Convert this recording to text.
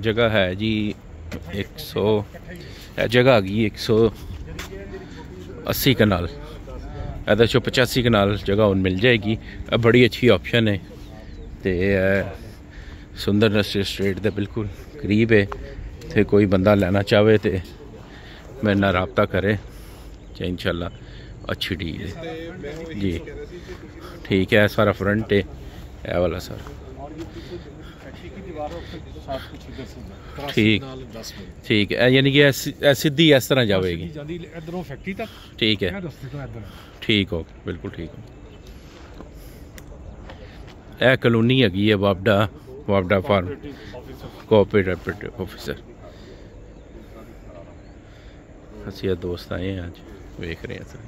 जगह है जी 100 जगह आ गई 180 कनाल, ਇਹਦੇ 'ਚੋਂ 85 कनाल जगह ਹੁਣ मिल जाएगी। बड़ी अच्छी ऑप्शन है तो सुंदर नर्सरी स्ट्रीट के बिल्कुल करीब है। तो कोई बंदा लेना चाहे तो मेरे नाल रब्ता करे, तो इंशाल्लाह अच्छी डील है जी। ठीक है, सारा फ्रंट है ये वाला सारा ठीक ठीक है, यानी कि सीधी इस तरह जाएगी। ठीक है, ठीक हो, बिल्कुल ठीक हो। यह कलोनी हैगी है वापडा फार्म कोऑपरेटिव ऑफिसर। ਅਸੀਂ दोस्त आए हैं, आज वेख रहे हैं सर।